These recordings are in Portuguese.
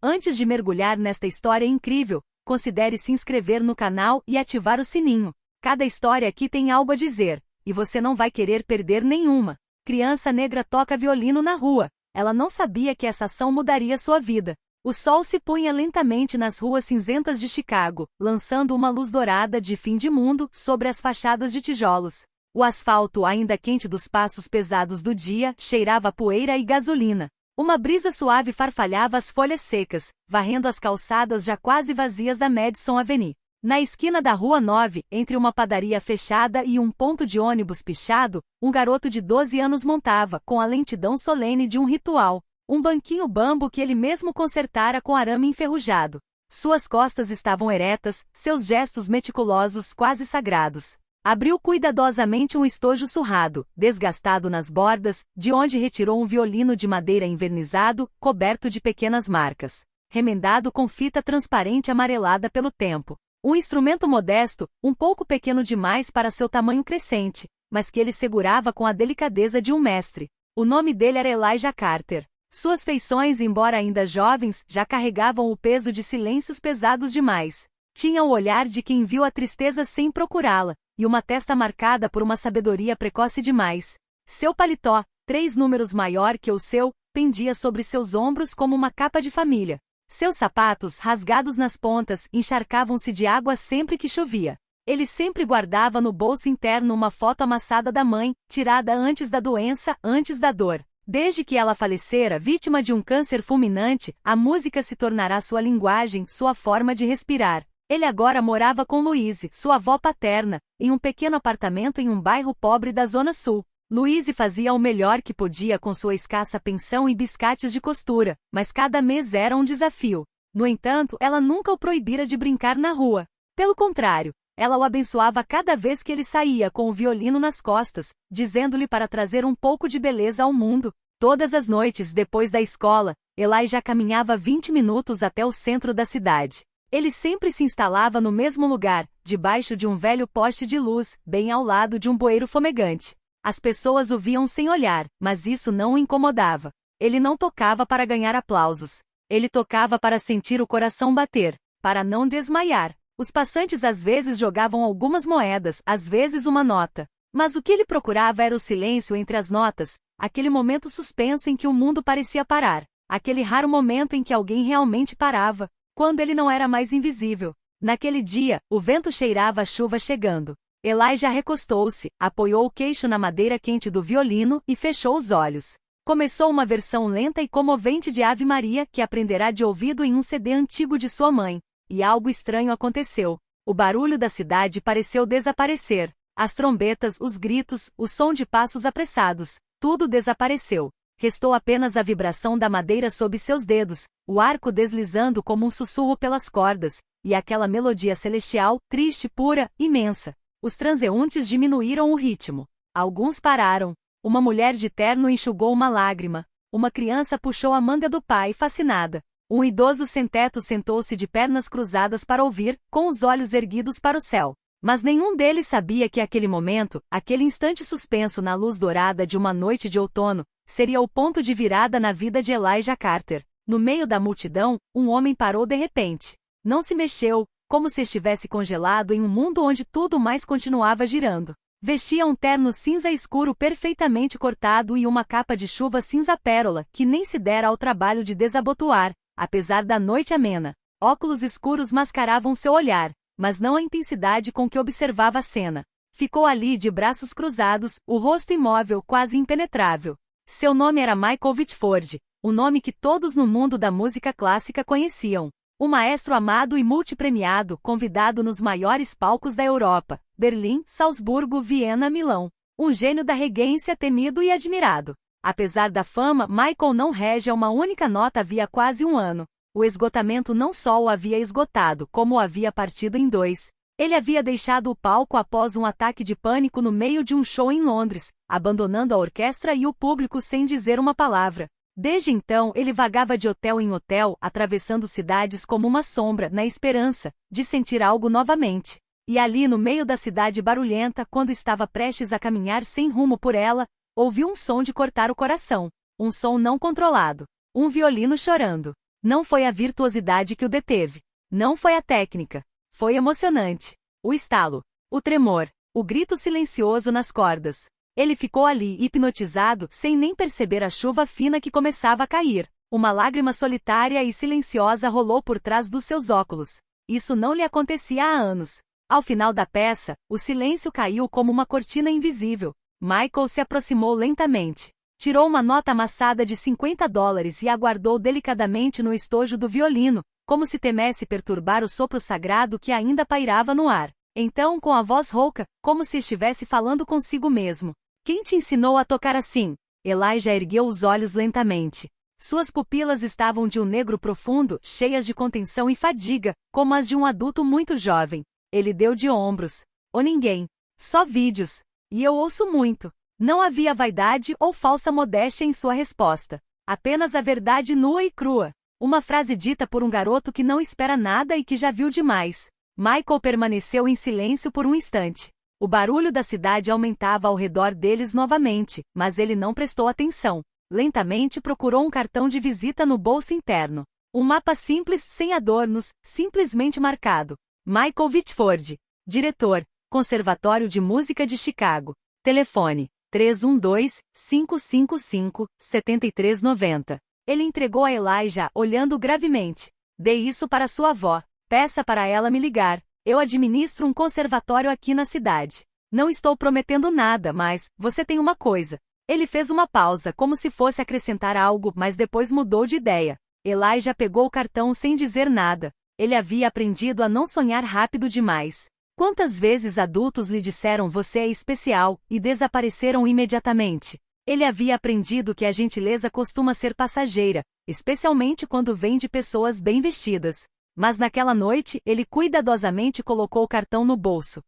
Antes de mergulhar nesta história incrível, considere se inscrever no canal e ativar o sininho. Cada história aqui tem algo a dizer, e você não vai querer perder nenhuma. Criança negra toca violino na rua. Ela não sabia que essa ação mudaria sua vida. O sol se punha lentamente nas ruas cinzentas de Chicago, lançando uma luz dourada de fim de mundo sobre as fachadas de tijolos. O asfalto ainda quente dos passos pesados do dia cheirava a poeira e gasolina. Uma brisa suave farfalhava as folhas secas, varrendo as calçadas já quase vazias da Madison Avenue. Na esquina da Rua 9, entre uma padaria fechada e um ponto de ônibus pichado, um garoto de 12 anos montava, com a lentidão solene de um ritual, um banquinho bambo que ele mesmo consertara com arame enferrujado. Suas costas estavam eretas, seus gestos meticulosos quase sagrados. Abriu cuidadosamente um estojo surrado, desgastado nas bordas, de onde retirou um violino de madeira envernizado, coberto de pequenas marcas, remendado com fita transparente amarelada pelo tempo. Um instrumento modesto, um pouco pequeno demais para seu tamanho crescente, mas que ele segurava com a delicadeza de um mestre. O nome dele era Elijah Carter. Suas feições, embora ainda jovens, já carregavam o peso de silêncios pesados demais. Tinha o olhar de quem viu a tristeza sem procurá-la, e uma testa marcada por uma sabedoria precoce demais. Seu paletó, 3 números maior que o seu, pendia sobre seus ombros como uma capa de família. Seus sapatos, rasgados nas pontas, encharcavam-se de água sempre que chovia. Ele sempre guardava no bolso interno uma foto amassada da mãe, tirada antes da doença, antes da dor. Desde que ela falecera, vítima de um câncer fulminante, a música se tornará sua linguagem, sua forma de respirar. Ele agora morava com Louise, sua avó paterna, em um pequeno apartamento em um bairro pobre da Zona Sul. Louise fazia o melhor que podia com sua escassa pensão e biscates de costura, mas cada mês era um desafio. No entanto, ela nunca o proibira de brincar na rua. Pelo contrário, ela o abençoava cada vez que ele saía com o violino nas costas, dizendo-lhe para trazer um pouco de beleza ao mundo. Todas as noites, depois da escola, Elijah caminhava 20 minutos até o centro da cidade. Ele sempre se instalava no mesmo lugar, debaixo de um velho poste de luz, bem ao lado de um bueiro fumegante. As pessoas o viam sem olhar, mas isso não o incomodava. Ele não tocava para ganhar aplausos. Ele tocava para sentir o coração bater, para não desmaiar. Os passantes às vezes jogavam algumas moedas, às vezes uma nota. Mas o que ele procurava era o silêncio entre as notas, aquele momento suspenso em que o mundo parecia parar, aquele raro momento em que alguém realmente parava, quando ele não era mais invisível. Naquele dia, o vento cheirava a chuva chegando. Elijah recostou-se, apoiou o queixo na madeira quente do violino e fechou os olhos. Começou uma versão lenta e comovente de Ave Maria que aprenderá de ouvido em um CD antigo de sua mãe. E algo estranho aconteceu. O barulho da cidade pareceu desaparecer. As trombetas, os gritos, o som de passos apressados, tudo desapareceu. Restou apenas a vibração da madeira sob seus dedos, o arco deslizando como um sussurro pelas cordas, e aquela melodia celestial, triste, pura, imensa. Os transeuntes diminuíram o ritmo. Alguns pararam. Uma mulher de terno enxugou uma lágrima. Uma criança puxou a manga do pai, fascinada. Um idoso sem-teto sentou-se de pernas cruzadas para ouvir, com os olhos erguidos para o céu. Mas nenhum deles sabia que aquele momento, aquele instante suspenso na luz dourada de uma noite de outono, seria o ponto de virada na vida de Elijah Carter. No meio da multidão, um homem parou de repente. Não se mexeu, como se estivesse congelado em um mundo onde tudo mais continuava girando. Vestia um terno cinza escuro perfeitamente cortado e uma capa de chuva cinza pérola, que nem se dera ao trabalho de desabotoar, apesar da noite amena. Óculos escuros mascaravam seu olhar, mas não a intensidade com que observava a cena. Ficou ali de braços cruzados, o rosto imóvel, quase impenetrável. Seu nome era Michael Whitford, o nome que todos no mundo da música clássica conheciam. Um maestro amado e multipremiado, convidado nos maiores palcos da Europa, Berlim, Salzburgo, Viena, Milão. Um gênio da regência temido e admirado. Apesar da fama, Michael não regia uma única nota havia quase um ano. O esgotamento não só o havia esgotado, como o havia partido em dois. Ele havia deixado o palco após um ataque de pânico no meio de um show em Londres, abandonando a orquestra e o público sem dizer uma palavra. Desde então, ele vagava de hotel em hotel, atravessando cidades como uma sombra, na esperança de sentir algo novamente. E ali no meio da cidade barulhenta, quando estava prestes a caminhar sem rumo por ela, ouviu um som de cortar o coração. Um som não controlado. Um violino chorando. Não foi a virtuosidade que o deteve. Não foi a técnica. Foi emocionante. O estalo. O tremor. O grito silencioso nas cordas. Ele ficou ali, hipnotizado, sem nem perceber a chuva fina que começava a cair. Uma lágrima solitária e silenciosa rolou por trás dos seus óculos. Isso não lhe acontecia há anos. Ao final da peça, o silêncio caiu como uma cortina invisível. Michael se aproximou lentamente. Tirou uma nota amassada de $50 e a guardou delicadamente no estojo do violino, como se temesse perturbar o sopro sagrado que ainda pairava no ar. Então, com a voz rouca, como se estivesse falando consigo mesmo. Quem te ensinou a tocar assim? Elijah ergueu os olhos lentamente. Suas pupilas estavam de um negro profundo, cheias de contenção e fadiga, como as de um adulto muito jovem. Ele deu de ombros. Ou ninguém. Só vídeos. E eu ouço muito. Não havia vaidade ou falsa modéstia em sua resposta. Apenas a verdade nua e crua. Uma frase dita por um garoto que não espera nada e que já viu demais. Michael permaneceu em silêncio por um instante. O barulho da cidade aumentava ao redor deles novamente, mas ele não prestou atenção. Lentamente procurou um cartão de visita no bolso interno. Um mapa simples, sem adornos, simplesmente marcado. Michael Whitford. Diretor, Conservatório de Música de Chicago. Telefone, 312-555-7390. Ele entregou a Elijah, olhando gravemente. Dê isso para sua avó. Peça para ela me ligar. Eu administro um conservatório aqui na cidade. Não estou prometendo nada, mas você tem uma coisa. Ele fez uma pausa, como se fosse acrescentar algo, mas depois mudou de ideia. Elijah pegou o cartão sem dizer nada. Ele havia aprendido a não sonhar rápido demais. Quantas vezes adultos lhe disseram você é especial, e desapareceram imediatamente? Ele havia aprendido que a gentileza costuma ser passageira, especialmente quando vem de pessoas bem vestidas. Mas naquela noite, ele cuidadosamente colocou o cartão no bolso.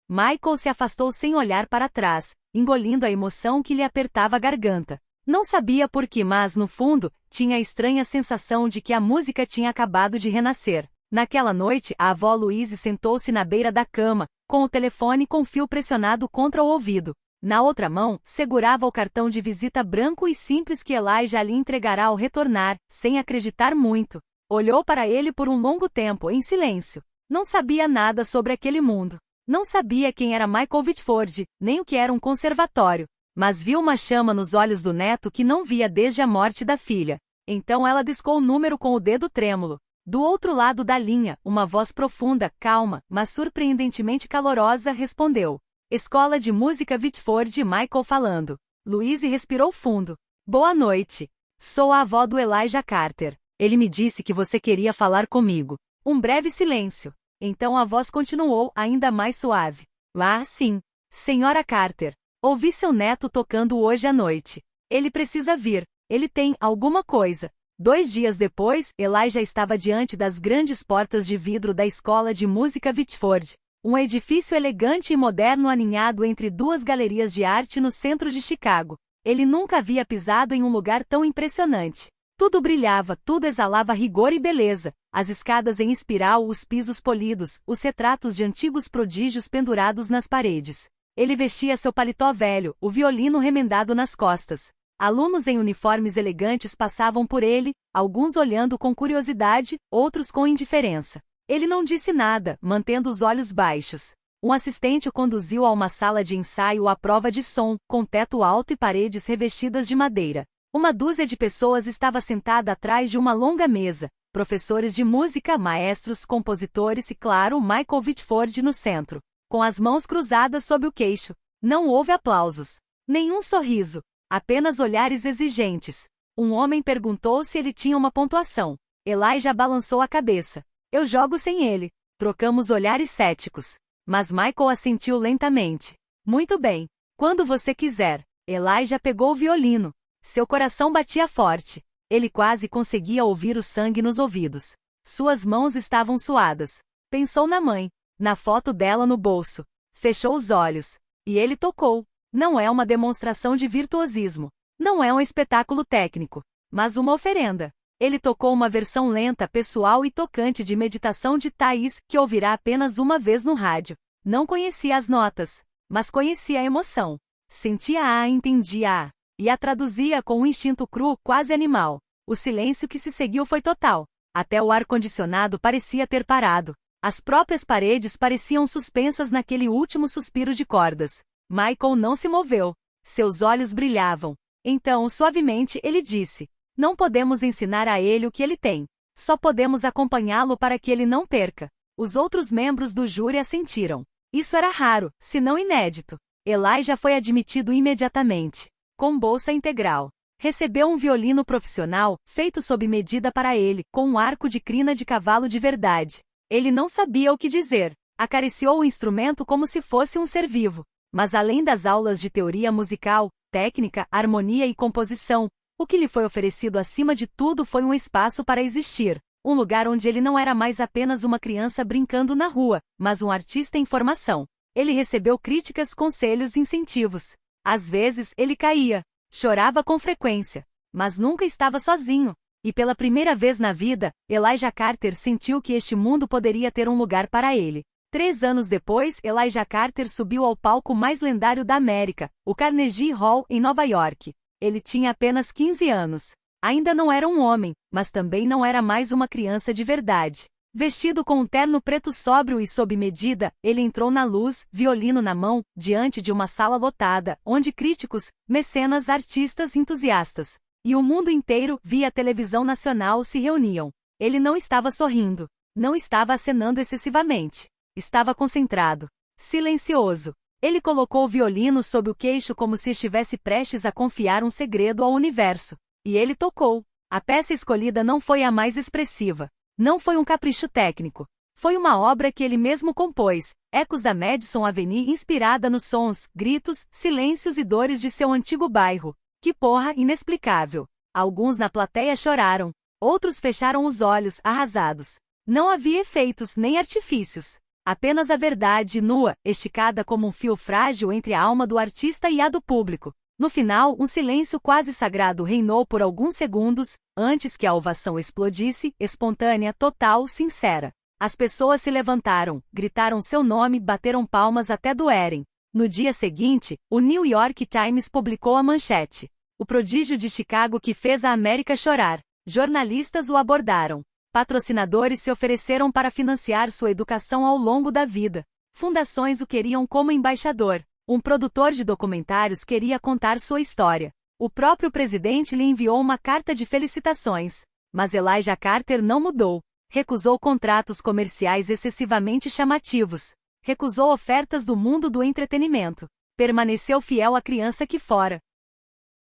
Michael se afastou sem olhar para trás, engolindo a emoção que lhe apertava a garganta. Não sabia por que, mas no fundo, tinha a estranha sensação de que a música tinha acabado de renascer. Naquela noite, a avó Louise sentou-se na beira da cama, com o telefone com fio pressionado contra o ouvido. Na outra mão, segurava o cartão de visita branco e simples que Elijah lhe entregará ao retornar, sem acreditar muito. Olhou para ele por um longo tempo, em silêncio. Não sabia nada sobre aquele mundo. Não sabia quem era Michael Whitford, nem o que era um conservatório. Mas viu uma chama nos olhos do neto que não via desde a morte da filha. Então ela discou o número com o dedo trêmulo. Do outro lado da linha, uma voz profunda, calma, mas surpreendentemente calorosa, respondeu. Escola de Música Whitford, Michael falando. Louise respirou fundo. Boa noite. Sou a avó do Elijah Carter. Ele me disse que você queria falar comigo. Um breve silêncio. Então a voz continuou, ainda mais suave. Ah, sim. Senhora Carter. Ouvi seu neto tocando hoje à noite. Ele precisa vir. Ele tem alguma coisa. 2 dias depois, Elijah estava diante das grandes portas de vidro da Escola de Música Whitford. Um edifício elegante e moderno aninhado entre 2 galerias de arte no centro de Chicago. Ele nunca havia pisado em um lugar tão impressionante. Tudo brilhava, tudo exalava rigor e beleza. As escadas em espiral, os pisos polidos, os retratos de antigos prodígios pendurados nas paredes. Ele vestia seu paletó velho, o violino remendado nas costas. Alunos em uniformes elegantes passavam por ele, alguns olhando com curiosidade, outros com indiferença. Ele não disse nada, mantendo os olhos baixos. Um assistente o conduziu a uma sala de ensaio à prova de som, com teto alto e paredes revestidas de madeira. Uma dúzia de pessoas estava sentada atrás de uma longa mesa, professores de música, maestros, compositores e, claro, Michael Whitford no centro, com as mãos cruzadas sob o queixo. Não houve aplausos. Nenhum sorriso. Apenas olhares exigentes. Um homem perguntou se ele tinha uma pontuação. Elijah balançou a cabeça. Eu jogo sem ele. Trocamos olhares céticos. Mas Michael assentiu lentamente. Muito bem. Quando você quiser. Elijah pegou o violino. Seu coração batia forte. Ele quase conseguia ouvir o sangue nos ouvidos. Suas mãos estavam suadas. Pensou na mãe. Na foto dela no bolso. Fechou os olhos. E ele tocou. Não é uma demonstração de virtuosismo. Não é um espetáculo técnico. Mas uma oferenda. Ele tocou uma versão lenta, pessoal e tocante de Meditação de Thais, que ouvirá apenas uma vez no rádio. Não conhecia as notas. Mas conhecia a emoção. Sentia-a, entendia-a. E a traduzia com um instinto cru, quase animal. O silêncio que se seguiu foi total. Até o ar-condicionado parecia ter parado. As próprias paredes pareciam suspensas naquele último suspiro de cordas. Michael não se moveu. Seus olhos brilhavam. Então, suavemente, ele disse: não podemos ensinar a ele o que ele tem. Só podemos acompanhá-lo para que ele não perca. Os outros membros do júri assentiram. Isso era raro, se não inédito. Elijah foi admitido imediatamente. Com bolsa integral. Recebeu um violino profissional, feito sob medida para ele, com um arco de crina de cavalo de verdade. Ele não sabia o que dizer. Acariciou o instrumento como se fosse um ser vivo. Mas além das aulas de teoria musical, técnica, harmonia e composição, o que lhe foi oferecido acima de tudo foi um espaço para existir. Um lugar onde ele não era mais apenas uma criança brincando na rua, mas um artista em formação. Ele recebeu críticas, conselhos e incentivos. Às vezes, ele caía. Chorava com frequência. Mas nunca estava sozinho. E pela primeira vez na vida, Elijah Carter sentiu que este mundo poderia ter um lugar para ele. 3 anos depois, Elijah Carter subiu ao palco mais lendário da América, o Carnegie Hall, em Nova York. Ele tinha apenas 15 anos. Ainda não era um homem, mas também não era mais uma criança de verdade. Vestido com um terno preto sóbrio e sob medida, ele entrou na luz, violino na mão, diante de uma sala lotada, onde críticos, mecenas, artistas, entusiastas e o mundo inteiro, via televisão nacional, se reuniam. Ele não estava sorrindo. Não estava acenando excessivamente. Estava concentrado. Silencioso. Ele colocou o violino sob o queixo como se estivesse prestes a confiar um segredo ao universo. E ele tocou. A peça escolhida não foi a mais expressiva. Não foi um capricho técnico. Foi uma obra que ele mesmo compôs, ecos da Madison Avenue inspirada nos sons, gritos, silêncios e dores de seu antigo bairro. Que porra inexplicável. Alguns na plateia choraram. Outros fecharam os olhos, arrasados. Não havia efeitos nem artifícios. Apenas a verdade nua, esticada como um fio frágil entre a alma do artista e a do público. No final, um silêncio quase sagrado reinou por alguns segundos, antes que a ovação explodisse, espontânea, total, sincera. As pessoas se levantaram, gritaram seu nome, bateram palmas até doerem. No dia seguinte, o New York Times publicou a manchete: o prodígio de Chicago que fez a América chorar. Jornalistas o abordaram. Patrocinadores se ofereceram para financiar sua educação ao longo da vida. Fundações o queriam como embaixador. Um produtor de documentários queria contar sua história. O próprio presidente lhe enviou uma carta de felicitações. Mas Elijah Carter não mudou. Recusou contratos comerciais excessivamente chamativos. Recusou ofertas do mundo do entretenimento. Permaneceu fiel à criança que fora.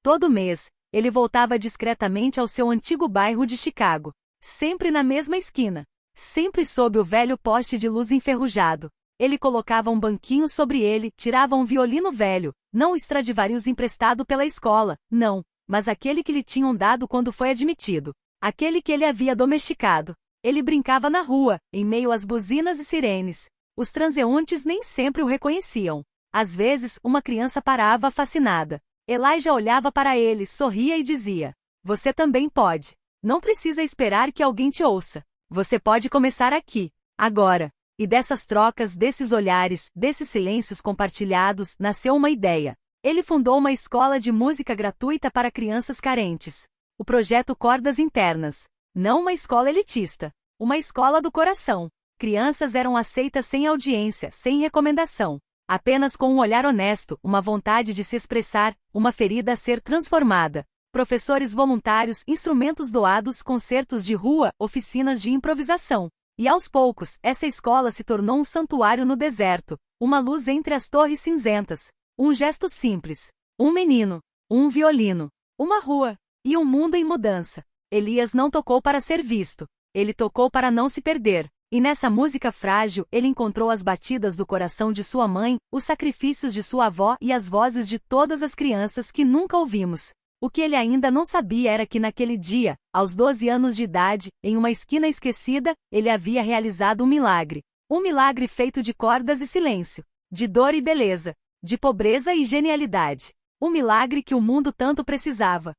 Todo mês, ele voltava discretamente ao seu antigo bairro de Chicago. Sempre na mesma esquina. Sempre sob o velho poste de luz enferrujado. Ele colocava um banquinho sobre ele, tirava um violino velho, não o Stradivarius emprestado pela escola, não, mas aquele que lhe tinham dado quando foi admitido. Aquele que ele havia domesticado. Ele brincava na rua, em meio às buzinas e sirenes. Os transeuntes nem sempre o reconheciam. Às vezes, uma criança parava fascinada. Elijah olhava para ele, sorria e dizia: você também pode. Não precisa esperar que alguém te ouça. Você pode começar aqui, agora. E dessas trocas, desses olhares, desses silêncios compartilhados, nasceu uma ideia. Ele fundou uma escola de música gratuita para crianças carentes. O projeto Cordas Internas. Não uma escola elitista. Uma escola do coração. Crianças eram aceitas sem audiência, sem recomendação. Apenas com um olhar honesto, uma vontade de se expressar, uma ferida a ser transformada. Professores voluntários, instrumentos doados, concertos de rua, oficinas de improvisação. E aos poucos, essa escola se tornou um santuário no deserto, uma luz entre as torres cinzentas, um gesto simples, um menino, um violino, uma rua, e um mundo em mudança. Elias não tocou para ser visto, ele tocou para não se perder, e nessa música frágil ele encontrou as batidas do coração de sua mãe, os sacrifícios de sua avó e as vozes de todas as crianças que nunca ouvimos. O que ele ainda não sabia era que naquele dia, aos 12 anos de idade, em uma esquina esquecida, ele havia realizado um milagre. Um milagre feito de cordas e silêncio, de dor e beleza, de pobreza e genialidade. Um milagre que o mundo tanto precisava.